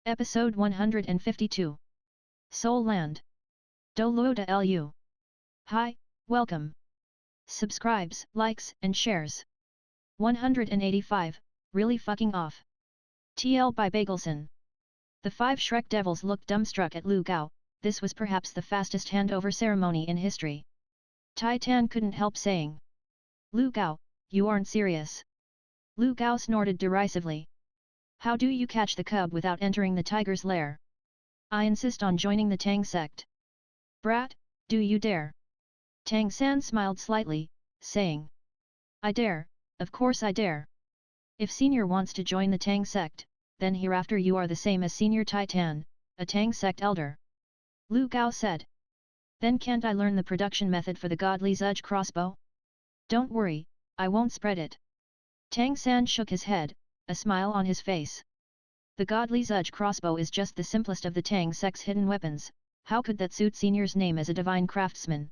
Episode 152. Soul Land. Do Luo Lu. Hi, welcome. Subscribes, likes, and shares. 185, really fucking off. TL by Bagelson. The five Shrek devils looked dumbstruck at Lu Gao. This was perhaps the fastest handover ceremony in history. Tai Tan couldn't help saying. Lu Gao, you aren't serious. Lu Gao snorted derisively. How do you catch the cub without entering the tiger's lair? I insist on joining the Tang sect. Brat, do you dare? Tang San smiled slightly, saying. I dare, of course I dare. If Senior wants to join the Tang sect, then hereafter you are the same as Senior Tai Tan, a Tang sect elder. Lu Gao said. Then can't I learn the production method for the godly Zudge crossbow? Don't worry, I won't spread it. Tang San shook his head, a smile on his face. The godly Zudge crossbow is just the simplest of the Tang sect's hidden weapons. How could that suit Senior's name as a divine craftsman?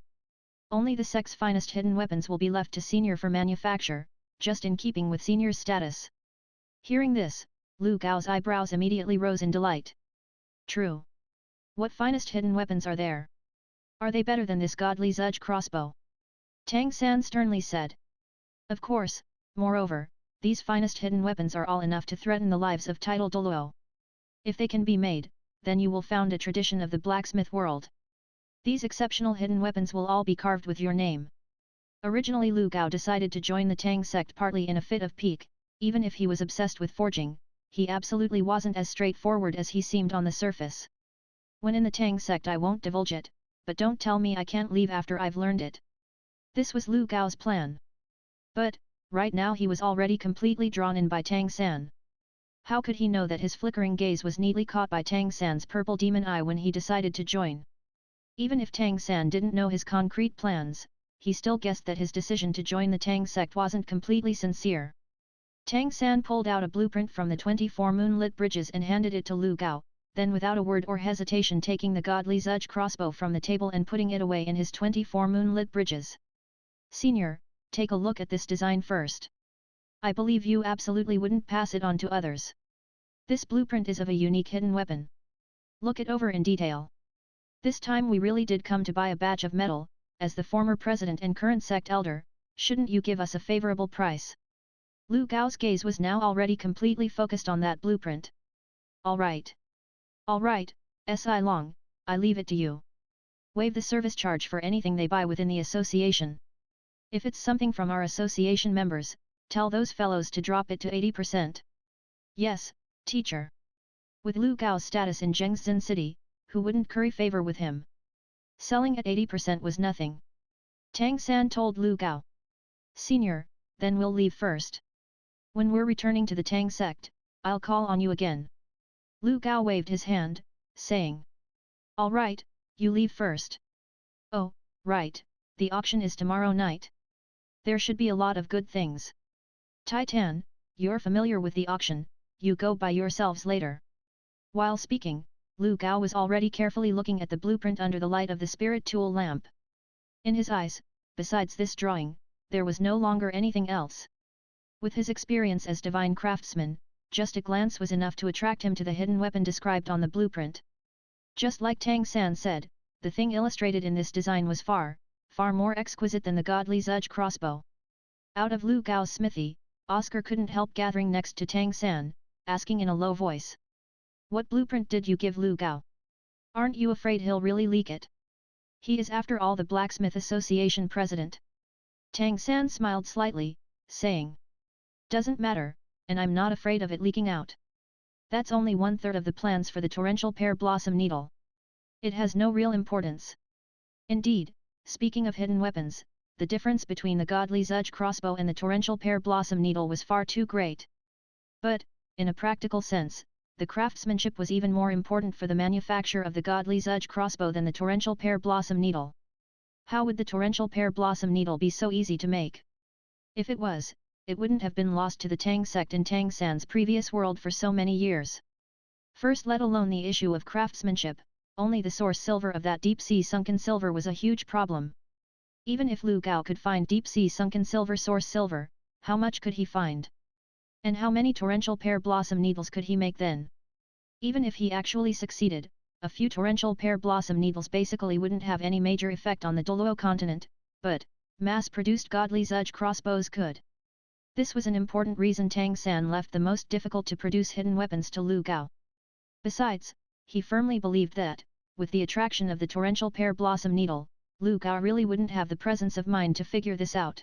Only the sect's finest hidden weapons will be left to Senior for manufacture, just in keeping with Senior's status. Hearing this, Lu Gao's eyebrows immediately rose in delight. True. What finest hidden weapons are there? Are they better than this godly Zudge crossbow? Tang San sternly said. Of course, moreover, these finest hidden weapons are all enough to threaten the lives of Tidal Doluo. If they can be made, then you will found a tradition of the blacksmith world. These exceptional hidden weapons will all be carved with your name. Originally Lu Gao decided to join the Tang sect partly in a fit of pique. Even if he was obsessed with forging, he absolutely wasn't as straightforward as he seemed on the surface. When in the Tang sect I won't divulge it, but don't tell me I can't leave after I've learned it. This was Lu Gao's plan. But, right now he was already completely drawn in by Tang San. How could he know that his flickering gaze was neatly caught by Tang San's purple demon eye when he decided to join? Even if Tang San didn't know his concrete plans, he still guessed that his decision to join the Tang sect wasn't completely sincere. Tang San pulled out a blueprint from the 24 moonlit bridges and handed it to Lu Gao, then without a word or hesitation taking the godly Zudge crossbow from the table and putting it away in his 24 moonlit bridges. Senior, take a look at this design first. I believe you absolutely wouldn't pass it on to others. This blueprint is of a unique hidden weapon. Look it over in detail. This time we really did come to buy a batch of metal. As the former president and current sect elder, shouldn't you give us a favorable price? Lu Gao's gaze was now already completely focused on that blueprint. Alright. Alright, Si Long, I leave it to you. Waive the service charge for anything they buy within the association. If it's something from our association members, tell those fellows to drop it to 80%. Yes, teacher. With Lu Gao's status in Zhengzhen City, who wouldn't curry favor with him? Selling at 80% was nothing. Tang San told Lu Gao. Senior, then we'll leave first. When we're returning to the Tang sect, I'll call on you again. Lu Gao waved his hand, saying. All right, you leave first. Oh, right, the auction is tomorrow night. There should be a lot of good things. Tai Tan, you're familiar with the auction, you go by yourselves later. While speaking, Lu Gao was already carefully looking at the blueprint under the light of the spirit tool lamp. In his eyes, besides this drawing, there was no longer anything else. With his experience as divine craftsman, just a glance was enough to attract him to the hidden weapon described on the blueprint. Just like Tang San said, the thing illustrated in this design was far more exquisite than the godly Zudge crossbow. Out of Lu Gao's smithy, Oscar couldn't help gathering next to Tang San, asking in a low voice. What blueprint did you give Lu Gao? Aren't you afraid he'll really leak it? He is after all the Blacksmith Association president. Tang San smiled slightly, saying. Doesn't matter, and I'm not afraid of it leaking out. That's only 1/3 of the plans for the torrential pear blossom needle. It has no real importance. Indeed, speaking of hidden weapons, the difference between the godly Zudge crossbow and the torrential pear blossom needle was far too great. But, in a practical sense, the craftsmanship was even more important for the manufacture of the godly Zudge crossbow than the torrential pear blossom needle. How would the torrential pear blossom needle be so easy to make? If it was, it wouldn't have been lost to the Tang sect in Tang San's previous world for so many years. First, let alone the issue of craftsmanship, only the source silver of that deep-sea sunken silver was a huge problem. Even if Lu Gao could find deep-sea sunken silver source silver, how much could he find? And how many torrential pear blossom needles could he make then? Even if he actually succeeded, a few torrential pear blossom needles basically wouldn't have any major effect on the Doluo continent, but mass-produced godly Zudge crossbows could. This was an important reason Tang San left the most difficult to produce hidden weapons to Lu Gao. Besides, he firmly believed that, with the attraction of the torrential pear blossom needle, Lu Gao really wouldn't have the presence of mind to figure this out.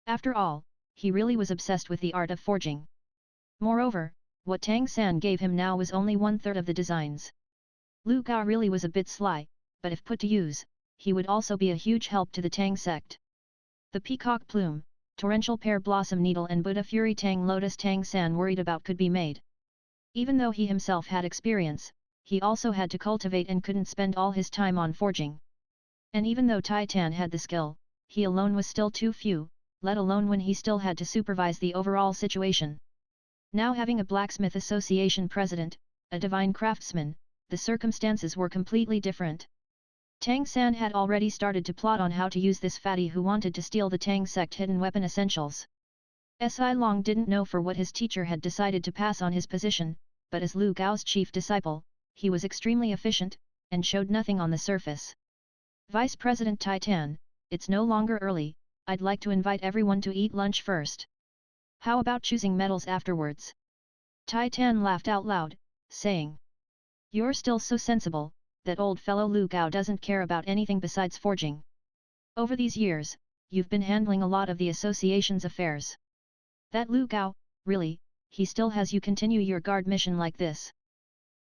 After all, he really was obsessed with the art of forging. Moreover, what Tang San gave him now was only 1/3 of the designs. Lu Gao really was a bit sly, but if put to use, he would also be a huge help to the Tang sect. The peacock plume, torrential pear blossom needle and Buddha Fury Tang lotus Tang San worried about could be made. Even though he himself had experience, he also had to cultivate and couldn't spend all his time on forging. And even though Tai Tan had the skill, he alone was still too few, let alone when he still had to supervise the overall situation. Now having a blacksmith association president, a divine craftsman, the circumstances were completely different. Tang San had already started to plot on how to use this fatty who wanted to steal the Tang sect hidden weapon essentials. Si Long didn't know for what his teacher had decided to pass on his position, but as Lu Gao's chief disciple, he was extremely efficient, and showed nothing on the surface. Vice President Tai Tan, it's no longer early, I'd like to invite everyone to eat lunch first. How about choosing metals afterwards? Tai Tan laughed out loud, saying. You're still so sensible, that old fellow Lu Gao doesn't care about anything besides forging. Over these years, you've been handling a lot of the association's affairs. That Lu Gao, really, he still has you continue your guard mission like this.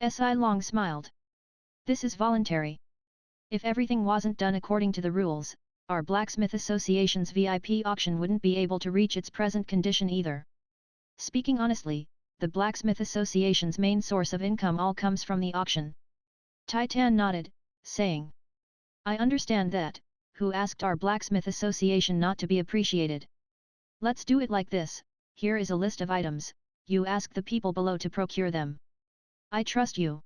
Si Long smiled. This is voluntary. If everything wasn't done according to the rules, our Blacksmith Association's VIP auction wouldn't be able to reach its present condition either. Speaking honestly, the Blacksmith Association's main source of income all comes from the auction. Tai Tan nodded, saying. I understand that, who asked our Blacksmith Association not to be appreciated. Let's do it like this, here is a list of items, you ask the people below to procure them. I trust you.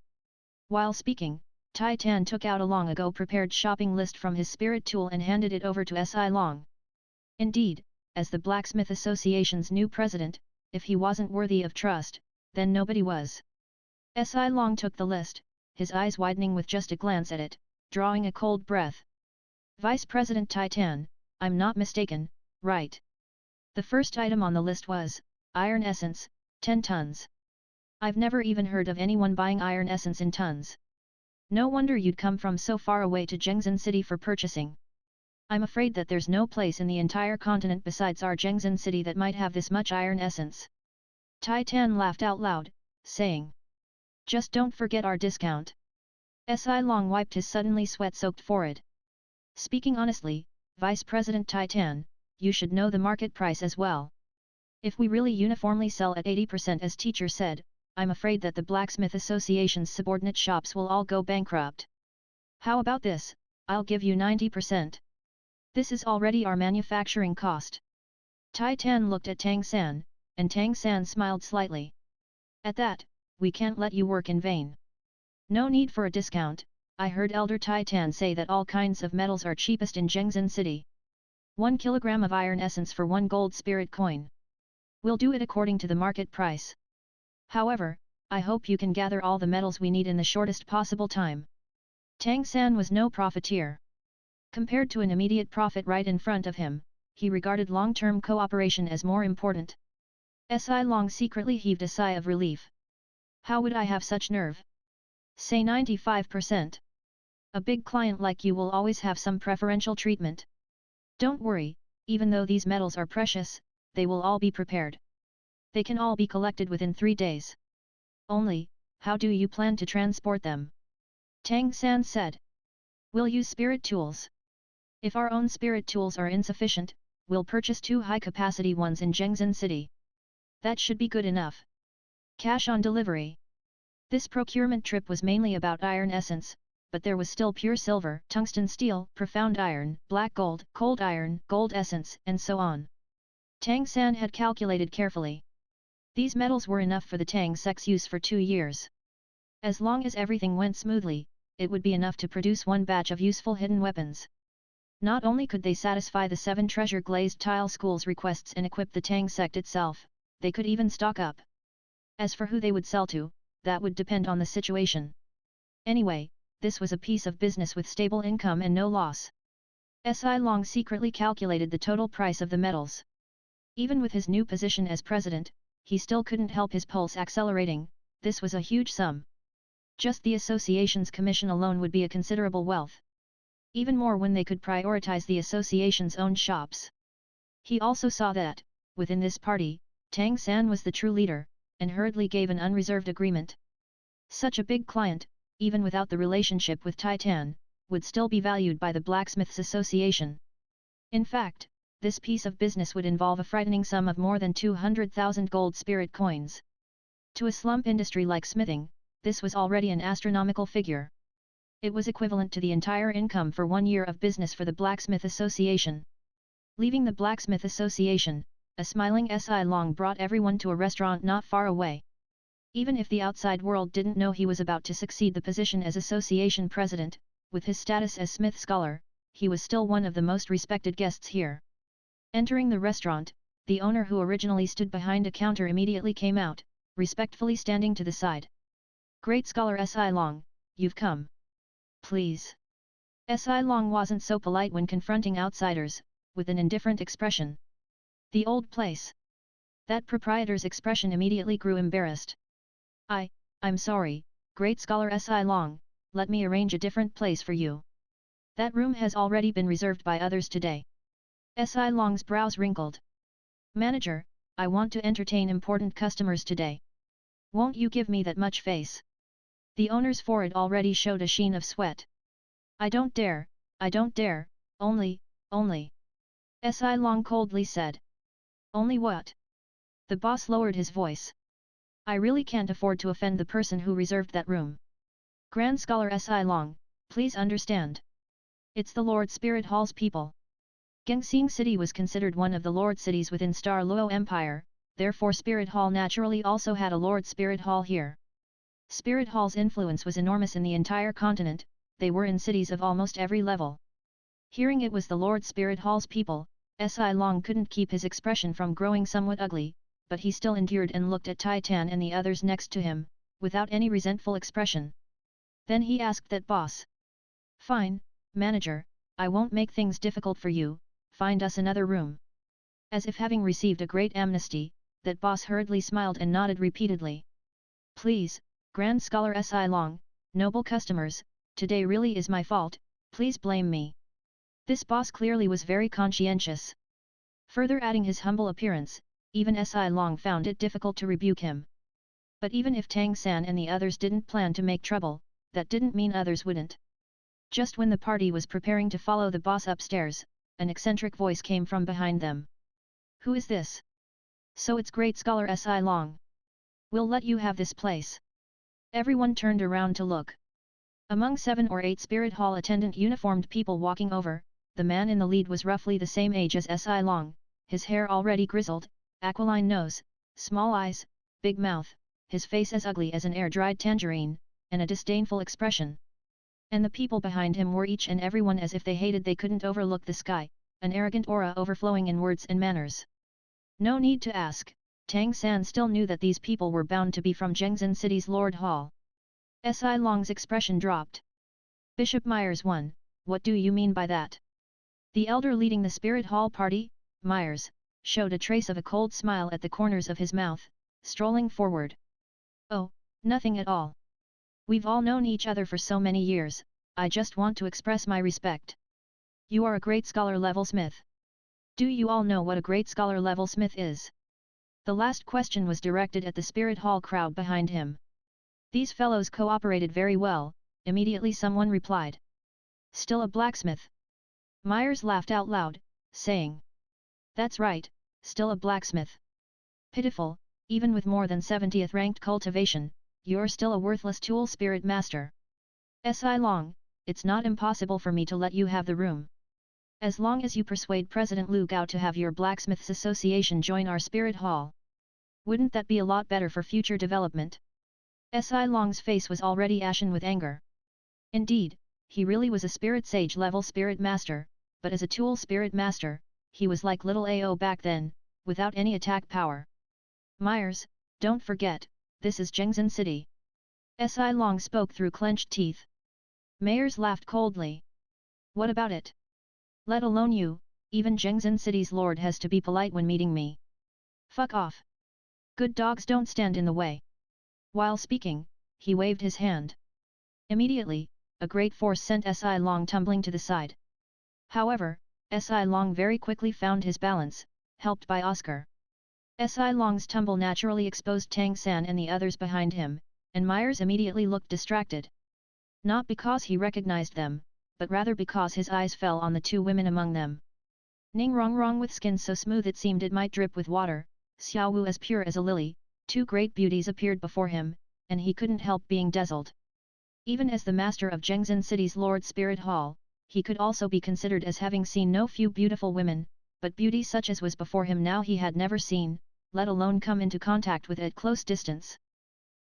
While speaking, Tai Tan took out a long ago prepared shopping list from his spirit tool and handed it over to Si Long. Indeed, as the Blacksmith Association's new president, if he wasn't worthy of trust, then nobody was. Si Long took the list, his eyes widening with just a glance at it, drawing a cold breath. Vice President Tai Tan, I'm not mistaken, right? The first item on the list was, iron essence, 10 tons. I've never even heard of anyone buying iron essence in tons. No wonder you'd come from so far away to Jingzhen City for purchasing. I'm afraid that there's no place in the entire continent besides our Jingzhen City that might have this much iron essence. Tai Tan laughed out loud, saying. Just don't forget our discount. Si Long wiped his suddenly sweat-soaked forehead. Speaking honestly, Vice President Tai Tan, you should know the market price as well. If we really uniformly sell at 80% as teacher said, I'm afraid that the Blacksmith Association's subordinate shops will all go bankrupt. How about this, I'll give you 90%. This is already our manufacturing cost. Tai Tan looked at Tang San, and Tang San smiled slightly. At that, we can't let you work in vain. No need for a discount, I heard Elder Tai Tan say that all kinds of metals are cheapest in Jingzhen City. 1 kilogram of iron essence for 1 gold spirit coin. We'll do it according to the market price. However, I hope you can gather all the metals we need in the shortest possible time. Tang San was no profiteer. Compared to an immediate profit right in front of him, he regarded long-term cooperation as more important. Si Long secretly heaved a sigh of relief. How would I have such nerve? Say 95%. A big client like you will always have some preferential treatment. Don't worry, even though these metals are precious, they will all be prepared. They can all be collected within 3 days. Only, how do you plan to transport them? Tang San said. We'll use spirit tools. If our own spirit tools are insufficient, we'll purchase 2 high-capacity ones in Jingzhen City. That should be good enough. Cash on delivery. This procurement trip was mainly about iron essence, but there was still pure silver, tungsten steel, profound iron, black gold, cold iron, gold essence, and so on. Tang San had calculated carefully. These metals were enough for the Tang sect's use for 2 years. As long as everything went smoothly, it would be enough to produce 1 batch of useful hidden weapons. Not only could they satisfy the 7 treasure glazed tile schools' requests and equip the Tang sect itself, they could even stock up. As for who they would sell to, that would depend on the situation. Anyway, this was a piece of business with stable income and no loss. SI Long secretly calculated the total price of the metals. Even with his new position as president, he still couldn't help his pulse accelerating. This was a huge sum. Just the association's commission alone would be a considerable wealth. Even more when they could prioritize the association's own shops. He also saw that, within this party, Tang San was the true leader, and hurriedly gave an unreserved agreement. Such a big client, even without the relationship with Titan, would still be valued by the Blacksmiths Association. In fact, this piece of business would involve a frightening sum of more than 200,000 gold spirit coins. To a slump industry like smithing, this was already an astronomical figure. It was equivalent to the entire income for 1 year of business for the Blacksmith Association. Leaving the Blacksmith Association, a smiling SI Long brought everyone to a restaurant not far away. Even if the outside world didn't know he was about to succeed the position as association president, with his status as Smith Scholar, he was still one of the most respected guests here. Entering the restaurant, the owner who originally stood behind a counter immediately came out, respectfully standing to the side. Great Scholar SI Long, you've come. Please. SI Long wasn't so polite when confronting outsiders, with an indifferent expression. The old place. That proprietor's expression immediately grew embarrassed. I'm sorry, Great Scholar SI Long, let me arrange a different place for you. That room has already been reserved by others today. SI Long's brows wrinkled. Manager, I want to entertain important customers today. Won't you give me that much face? The owner's forehead already showed a sheen of sweat. I don't dare, only. SI Long coldly said. Only what? The boss lowered his voice. I really can't afford to offend the person who reserved that room. Grand Scholar SI Long, please understand. It's the Lord Spirit Hall's people. Gengxing City was considered one of the Lord cities within Star Luo Empire, therefore Spirit Hall naturally also had a Lord Spirit Hall here. Spirit Hall's influence was enormous in the entire continent, they were in cities of almost every level. Hearing it was the Lord Spirit Hall's people, SI Long couldn't keep his expression from growing somewhat ugly, but he still endured and looked at Titan and the others next to him, without any resentful expression. Then he asked that boss. Fine, manager, I won't make things difficult for you, find us another room. As if having received a great amnesty, that boss hurriedly smiled and nodded repeatedly. Please, Grand Scholar SI Long, noble customers, today really is my fault, please blame me. This boss clearly was very conscientious. Further adding his humble appearance, even SI Long found it difficult to rebuke him. But even if Tang San and the others didn't plan to make trouble, that didn't mean others wouldn't. Just when the party was preparing to follow the boss upstairs, an eccentric voice came from behind them. Who is this? So it's Great Scholar SI Long. We'll let you have this place. Everyone turned around to look. Among 7 or 8 Spirit Hall attendant uniformed people walking over, the man in the lead was roughly the same age as SI Long, his hair already grizzled, aquiline nose, small eyes, big mouth, his face as ugly as an air-dried tangerine, and a disdainful expression. And the people behind him were each and every one as if they hated they couldn't overlook the sky, an arrogant aura overflowing in words and manners. No need to ask, Tang San still knew that these people were bound to be from Gengxin City's Lord Hall. SI Long's expression dropped. Bishop Myers 1, what do you mean by that? The elder leading the Spirit Hall party, Myers, showed a trace of a cold smile at the corners of his mouth, strolling forward. Oh, nothing at all. We've all known each other for so many years, I just want to express my respect. You are a great scholar level smith. Do you all know what a great scholar level smith is? The last question was directed at the Spirit Hall crowd behind him. These fellows cooperated very well, immediately someone replied. Still a blacksmith? Myers laughed out loud, saying. That's right, still a blacksmith. Pitiful, even with more than 70th ranked cultivation, you're still a worthless tool spirit master. SI Long, it's not impossible for me to let you have the room. As long as you persuade President Lu Gao to have your Blacksmiths Association join our Spirit Hall. Wouldn't that be a lot better for future development? SI Long's face was already ashen with anger. Indeed, he really was a spirit sage level spirit master, but as a tool spirit master, he was like little AO back then, without any attack power. Myers, don't forget, this is Gengxin City. Si Long spoke through clenched teeth. Mayors laughed coldly. What about it? Let alone you, even Jingzhen City's lord has to be polite when meeting me. Fuck off. Good dogs don't stand in the way. While speaking, he waved his hand. Immediately, a great force sent Si Long tumbling to the side. However, Si Long very quickly found his balance, helped by Oscar. Si Long's tumble naturally exposed Tang San and the others behind him, and Myers immediately looked distracted. Not because he recognized them, but rather because his eyes fell on the two women among them. Ning Rongrong with skin so smooth it seemed it might drip with water, Xiao Wu as pure as a lily, two great beauties appeared before him, and he couldn't help being dazzled. Even as the master of Jingzhen City's Lord Spirit Hall, he could also be considered as having seen no few beautiful women, but beauty such as was before him now he had never seen, let alone come into contact with at close distance.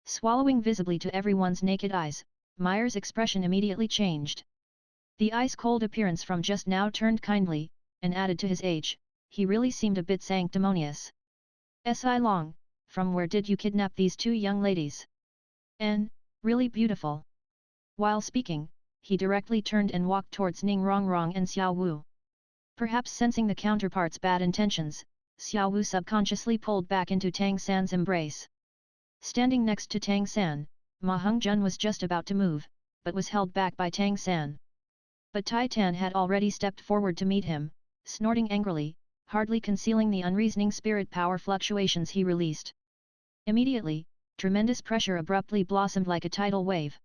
Swallowing visibly to everyone's naked eyes, Myers' expression immediately changed. The ice-cold appearance from just now turned kindly, and added to his age, he really seemed a bit sanctimonious. Si Long, from where did you kidnap these two young ladies? Really beautiful. While speaking, he directly turned and walked towards Ning Rongrong and Xiao Wu. Perhaps sensing the counterpart's bad intentions, Xiao Wu subconsciously pulled back into Tang San's embrace. Standing next to Tang San, Ma Hongjun was just about to move, but was held back by Tang San. But Tai Tan had already stepped forward to meet him, snorting angrily, hardly concealing the unreasoning spirit power fluctuations he released. Immediately, tremendous pressure abruptly blossomed like a tidal wave.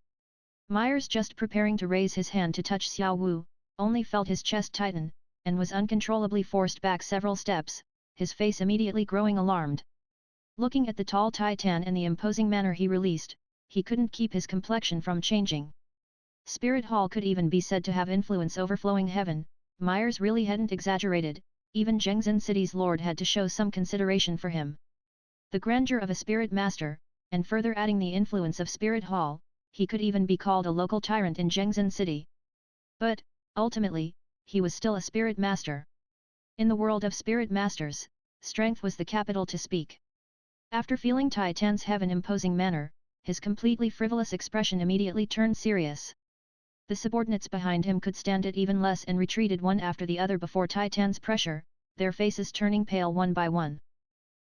Myers, just preparing to raise his hand to touch Xiao Wu, only felt his chest tighten, and was uncontrollably forced back several steps, his face immediately growing alarmed. Looking at the tall Tai Tan and the imposing manner he released, he couldn't keep his complexion from changing. Spirit Hall could even be said to have influence overflowing heaven, Myers really hadn't exaggerated, even Jingzhen City's lord had to show some consideration for him. The grandeur of a spirit master, and further adding the influence of Spirit Hall, he could even be called a local tyrant in Jingzhen City. But, ultimately, he was still a spirit master. In the world of spirit masters, strength was the capital to speak. After feeling Tai Tan's heaven-imposing manner, his completely frivolous expression immediately turned serious. The subordinates behind him could stand it even less and retreated one after the other before Tai Tan's pressure, their faces turning pale one by one.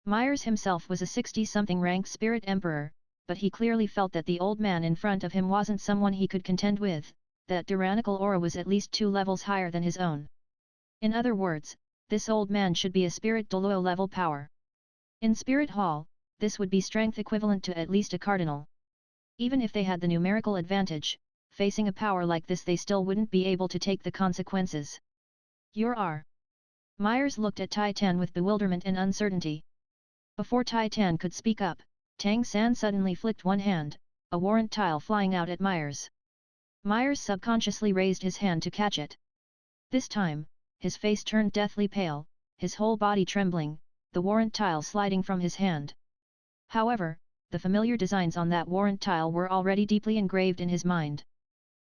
Myers himself was a 60-something rank spirit emperor, but he clearly felt that the old man in front of him wasn't someone he could contend with, that tyrannical aura was at least 2 levels higher than his own. In other words, this old man should be a spirit Doloyo level power. In Spirit Hall, this would be strength equivalent to at least a cardinal. Even if they had the numerical advantage, facing a power like this they still wouldn't be able to take the consequences. You're R. Myers looked at Tai Tan with bewilderment and uncertainty. Before Tai Tan could speak up, Tang San suddenly flicked one hand, a warrant tile flying out at Myers. Myers subconsciously raised his hand to catch it. This time, his face turned deathly pale, his whole body trembling, the warrant tile sliding from his hand. However, the familiar designs on that warrant tile were already deeply engraved in his mind.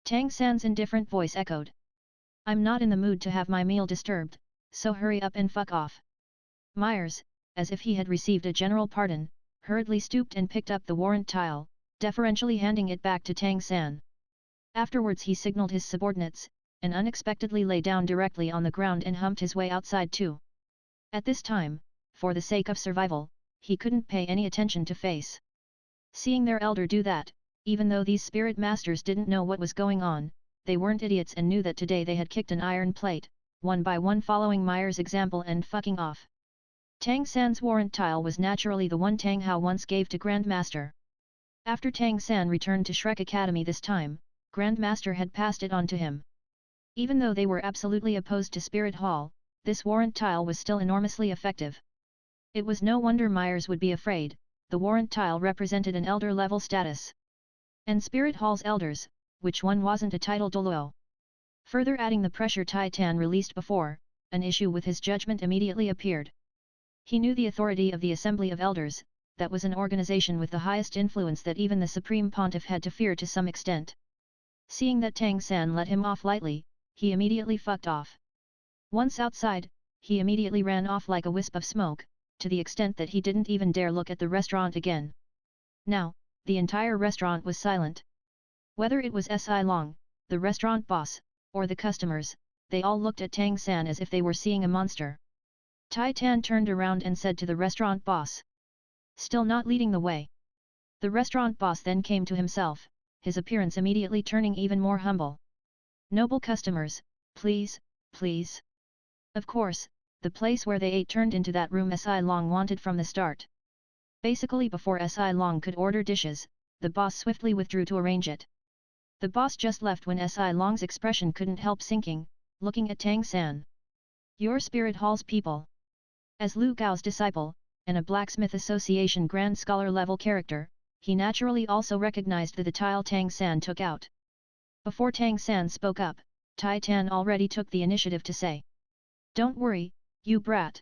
Tang San's indifferent voice echoed. I'm not in the mood to have my meal disturbed, so hurry up and fuck off. Myers, as if he had received a general pardon, hurriedly stooped and picked up the warrant tile, deferentially handing it back to Tang San. Afterwards he signaled his subordinates, and unexpectedly lay down directly on the ground and humped his way outside too. At this time, for the sake of survival, he couldn't pay any attention to face. Seeing their elder do that, even though these spirit masters didn't know what was going on, they weren't idiots and knew that today they had kicked an iron plate, one by one following Myers' example and fucking off. Tang San's warrant tile was naturally the one Tang Hao once gave to Grandmaster. After Tang San returned to Shrek Academy this time, Grandmaster had passed it on to him. Even though they were absolutely opposed to Spirit Hall, this warrant tile was still enormously effective. It was no wonder Myers would be afraid, the warrant tile represented an elder level status. And Spirit Hall's elders, which one wasn't a title Dolo? Further adding the pressure Tai Tan released before, an issue with his judgment immediately appeared. He knew the authority of the Assembly of Elders, that was an organization with the highest influence that even the Supreme Pontiff had to fear to some extent. Seeing that Tang San let him off lightly, he immediately fucked off. Once outside, he immediately ran off like a wisp of smoke, to the extent that he didn't even dare look at the restaurant again. Now, the entire restaurant was silent. Whether it was Si Long, the restaurant boss, or the customers, they all looked at Tang San as if they were seeing a monster. Tai Tan turned around and said to the restaurant boss, "Still not leading the way." The restaurant boss then came to himself, his appearance immediately turning even more humble. "Noble customers, please, please." Of course, the place where they ate turned into that room Si Long wanted from the start. Basically before Si Long could order dishes, the boss swiftly withdrew to arrange it. The boss just left when Si Long's expression couldn't help sinking, looking at Tang San. "Your Spirit Hall's people." As Lu Gao's disciple, and a Blacksmith Association Grand Scholar level character, he naturally also recognized the tile Tang San took out. Before Tang San spoke up, Tai Tan already took the initiative to say, "Don't worry, you brat.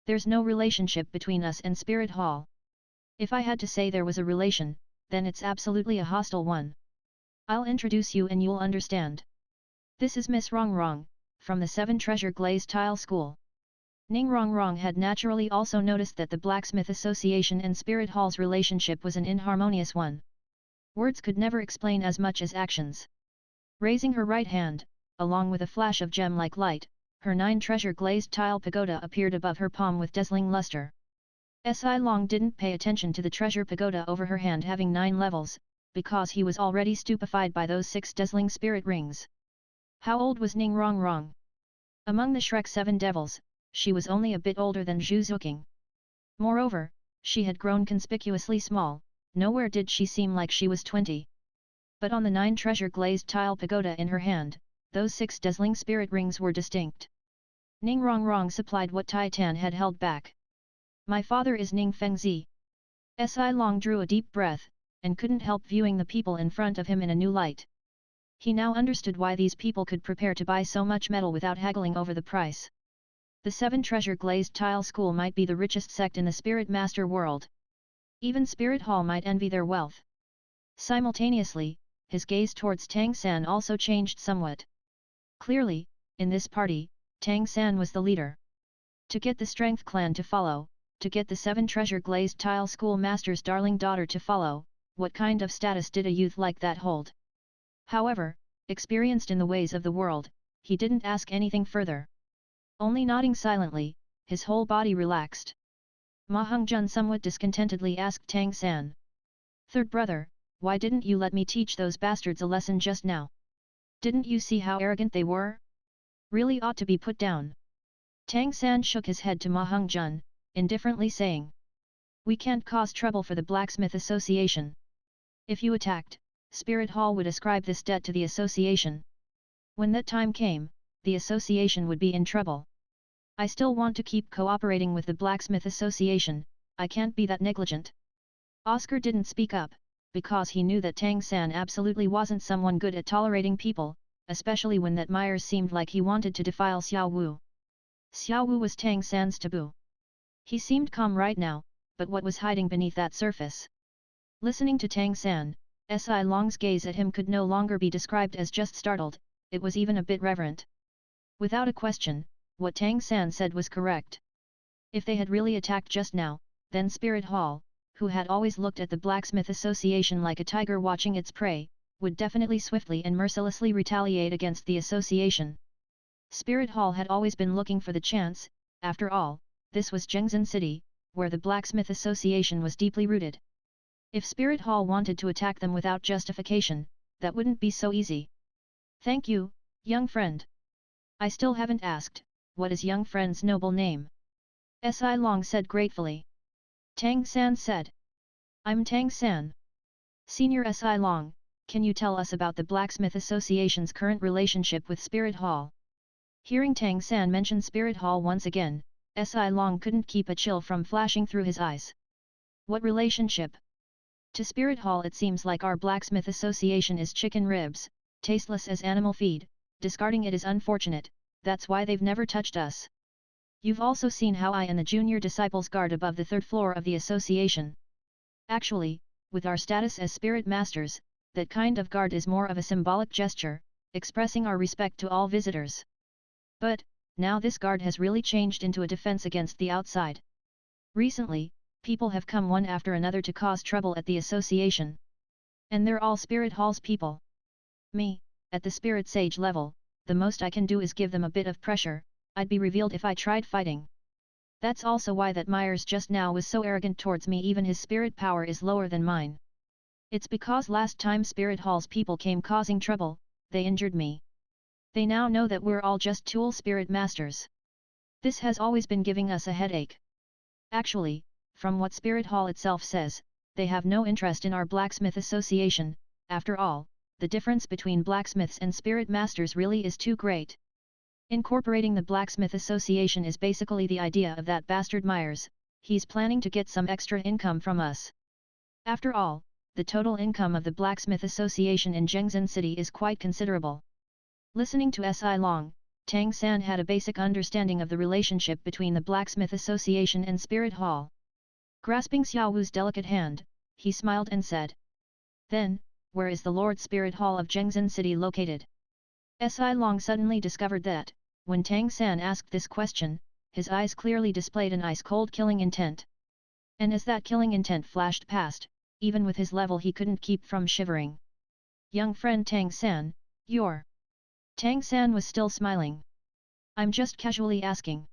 There's no relationship between us and Spirit Hall. If I had to say there was a relation, then it's absolutely a hostile one. I'll introduce you and you'll understand. This is Miss Rong Rong, from the Seven Treasure Glaze Tile School." Ning Rong Rong had naturally also noticed that the Blacksmith Association and Spirit Hall's relationship was an inharmonious one. Words could never explain as much as actions. Raising her right hand, along with a flash of gem-like light, her 9 treasure glazed tile pagoda appeared above her palm with dazzling luster. Si Long didn't pay attention to the treasure pagoda over her hand having 9 levels, because he was already stupefied by those 6 dazzling spirit rings. How old was Ning Rong Rong? Among the Shrek 7 devils, she was only a bit older than Zhu Zuqing. Moreover, she had grown conspicuously small, nowhere did she seem like she was 20. But on the 9 treasure glazed tile pagoda in her hand, those 6 dazzling spirit rings were distinct. Ning Rong Rong supplied what Tai Tan had held back. "My father is Ning Fengzi." Si Long drew a deep breath, and couldn't help viewing the people in front of him in a new light. He now understood why these people could prepare to buy so much metal without haggling over the price. The 7 treasure glazed tile school might be the richest sect in the Spirit Master world. Even Spirit Hall might envy their wealth. Simultaneously, his gaze towards Tang San also changed somewhat. Clearly, in this party, Tang San was the leader. To get the Strength clan to follow, to get the 7 treasure glazed tile school master's darling daughter to follow, what kind of status did a youth like that hold? However, experienced in the ways of the world, he didn't ask anything further. Only nodding silently, his whole body relaxed. Ma Hongjun somewhat discontentedly asked Tang San. "Third brother, why didn't you let me teach those bastards a lesson just now? Didn't you see how arrogant they were? Really ought to be put down." Tang San shook his head to Ma Hongjun, indifferently saying, "We can't cause trouble for the Blacksmith Association. If you attacked, Spirit Hall would ascribe this debt to the association. When that time came, the association would be in trouble. I still want to keep cooperating with the Blacksmith Association, I can't be that negligent." Oscar didn't speak up, because he knew that Tang San absolutely wasn't someone good at tolerating people, especially when that Myers seemed like he wanted to defile Xiao Wu. Xiao Wu was Tang San's taboo. He seemed calm right now, but what was hiding beneath that surface? Listening to Tang San, Si Long's gaze at him could no longer be described as just startled, it was even a bit reverent. Without a question, what Tang San said was correct. If they had really attacked just now, then Spirit Hall, who had always looked at the Blacksmith Association like a tiger watching its prey, would definitely swiftly and mercilessly retaliate against the association. Spirit Hall had always been looking for the chance, after all, this was Jingzhen City, where the Blacksmith Association was deeply rooted. If Spirit Hall wanted to attack them without justification, that wouldn't be so easy. "Thank you, young friend. I still haven't asked, what is young friend's noble name?" Si Long said gratefully. Tang San said. "I'm Tang San. Senior Si Long, can you tell us about the Blacksmith Association's current relationship with Spirit Hall?" Hearing Tang San mention Spirit Hall once again, Si Long couldn't keep a chill from flashing through his eyes. "What relationship? To Spirit Hall it seems like our Blacksmith Association is chicken ribs, tasteless as animal feed, discarding it is unfortunate, that's why they've never touched us. You've also seen how I and the junior disciples guard above the 3rd floor of the association. Actually, with our status as spirit masters, that kind of guard is more of a symbolic gesture, expressing our respect to all visitors. But, now this guard has really changed into a defense against the outside. Recently, people have come one after another to cause trouble at the association. And they're all Spirit Hall's people. Me, at the Spirit Sage level, the most I can do is give them a bit of pressure. I'd be revealed if I tried fighting. That's also why that Myers just now was so arrogant towards me, even his spirit power is lower than mine. It's because last time Spirit Hall's people came causing trouble, they injured me. They now know that we're all just tool spirit masters. This has always been giving us a headache. Actually, from what Spirit Hall itself says, they have no interest in our blacksmith association. After all, the difference between blacksmiths and spirit masters really is too great. Incorporating the blacksmith association is basically the idea of that bastard Myers. He's planning to get some extra income from us. After all, the total income of the blacksmith association in Zhengzhen City is quite considerable. Listening to Si Long, Tang San had a basic understanding of the relationship between the blacksmith association and Spirit Hall. Grasping Xiao Wu's delicate hand, he smiled and said, "Then, where is the Lord Spirit Hall of Zhengzhen City located?" Si Long suddenly discovered that, when Tang San asked this question, his eyes clearly displayed an ice-cold killing intent. And as that killing intent flashed past, even with his level he couldn't keep from shivering. "Young friend Tang San, you're..." Tang San was still smiling. "I'm just casually asking.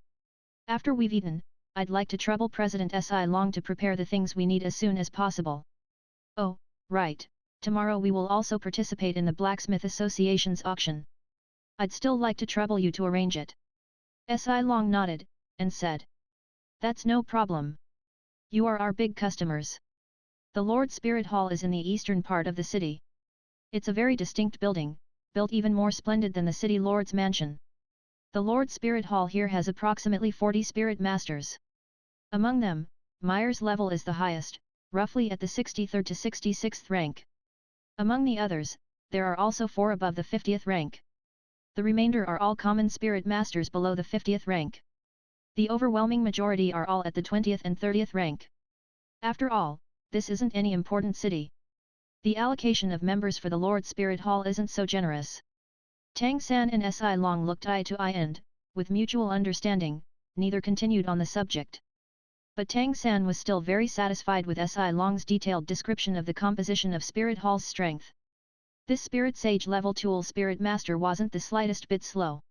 After we've eaten, I'd like to trouble President Si Long to prepare the things we need as soon as possible." "Oh, right, tomorrow we will also participate in the Blacksmith Association's auction. I'd still like to trouble you to arrange it." Si Long nodded, and said, "That's no problem. You are our big customers. The Lord Spirit Hall is in the eastern part of the city. It's a very distinct building, built even more splendid than the city lord's mansion. The Lord Spirit Hall here has approximately 40 spirit masters. Among them, Myers' level is the highest, roughly at the 63rd to 66th rank. Among the others, there are also 4 above the 50th rank. The remainder are all common spirit masters below the 50th rank. The overwhelming majority are all at the 20th and 30th rank. After all, this isn't any important city. The allocation of members for the Lord Spirit Hall isn't so generous." Tang San and Si Long looked eye to eye and, with mutual understanding, neither continued on the subject. But Tang San was still very satisfied with Si Long's detailed description of the composition of Spirit Hall's strength. This Spirit Sage level tool Spirit Master wasn't the slightest bit slow.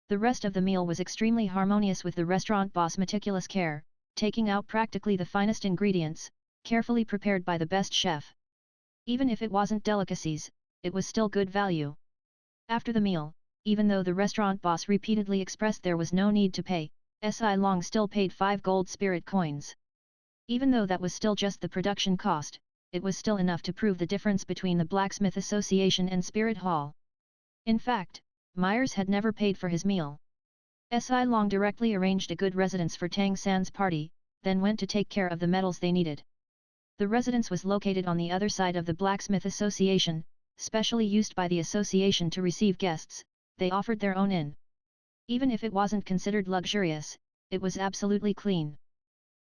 The rest of the meal was extremely harmonious, with the restaurant boss meticulous care, taking out practically the finest ingredients, carefully prepared by the best chef. Even if it wasn't delicacies, it was still good value. After the meal, even though the restaurant boss repeatedly expressed there was no need to pay, Si Long still paid 5 gold spirit coins. Even though that was still just the production cost, it was still enough to prove the difference between the Blacksmith Association and Spirit Hall. In fact, Myers had never paid for his meal. Si Long directly arranged a good residence for Tang San's party, then went to take care of the metals they needed. The residence was located on the other side of the Blacksmith Association, specially used by the association to receive guests. They offered their own inn. Even if it wasn't considered luxurious, it was absolutely clean.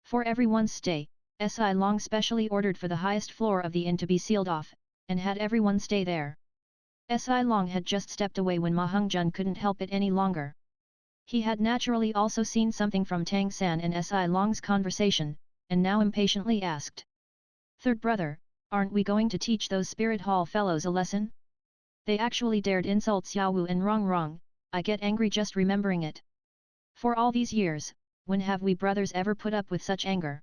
For everyone's stay, Si Long specially ordered for the highest floor of the inn to be sealed off, and had everyone stay there. Si Long had just stepped away when Ma Hongjun couldn't help it any longer. He had naturally also seen something from Tang San and Si Long's conversation, and now impatiently asked, "Third brother, aren't we going to teach those Spirit Hall fellows a lesson? They actually dared insult Xiao Wu and Rong Rong. I get angry just remembering it. For all these years, when have we brothers ever put up with such anger?"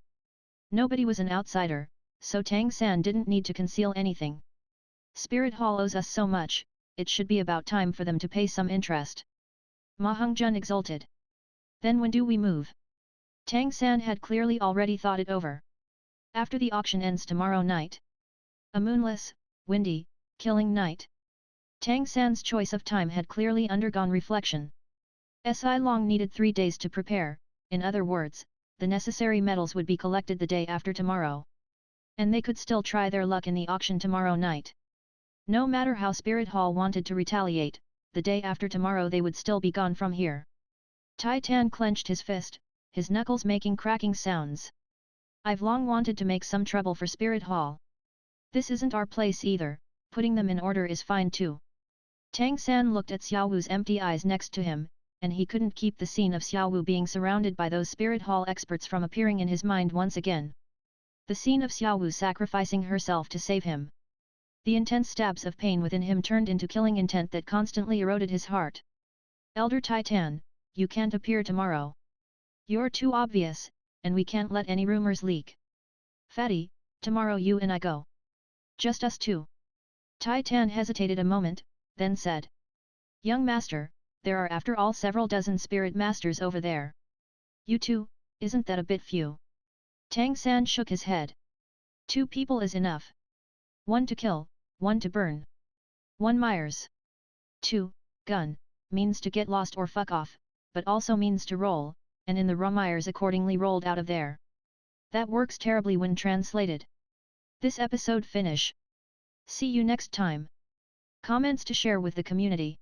Nobody was an outsider, so Tang San didn't need to conceal anything. Spirit Hall owes us so much, it should be about time for them to pay some interest. Ma Hongjun exulted. "Then when do we move?" Tang San had clearly already thought it over. "After the auction ends tomorrow night. A moonless, windy, killing night." Tang San's choice of time had clearly undergone reflection. Si Long needed 3 days to prepare, in other words, the necessary metals would be collected the day after tomorrow. And they could still try their luck in the auction tomorrow night. No matter how Spirit Hall wanted to retaliate, the day after tomorrow they would still be gone from here. Tai Tan clenched his fist, his knuckles making cracking sounds. "I've long wanted to make some trouble for Spirit Hall. This isn't our place either, putting them in order is fine too." Tang San looked at Xiao Wu's empty eyes next to him, and he couldn't keep the scene of Xiao Wu being surrounded by those Spirit Hall experts from appearing in his mind once again. The scene of Xiaowu sacrificing herself to save him. The intense stabs of pain within him turned into killing intent that constantly eroded his heart. Elder Titan, you can't appear tomorrow. You're too obvious, and we can't let any rumors leak. Fatty, tomorrow you and I go. Just us two. Titan hesitated a moment, then said. Young master, there are after all several dozen spirit masters over there. You two, isn't that a bit few? Tang San shook his head. 2 people is enough. 1 to kill, 1 to burn. 1 Myers. 2, gun, means to get lost or fuck off, but also means to roll, and in the raw Myers accordingly rolled out of there. That works terribly when translated. This episode finish. See you next time. Comments to share with the community.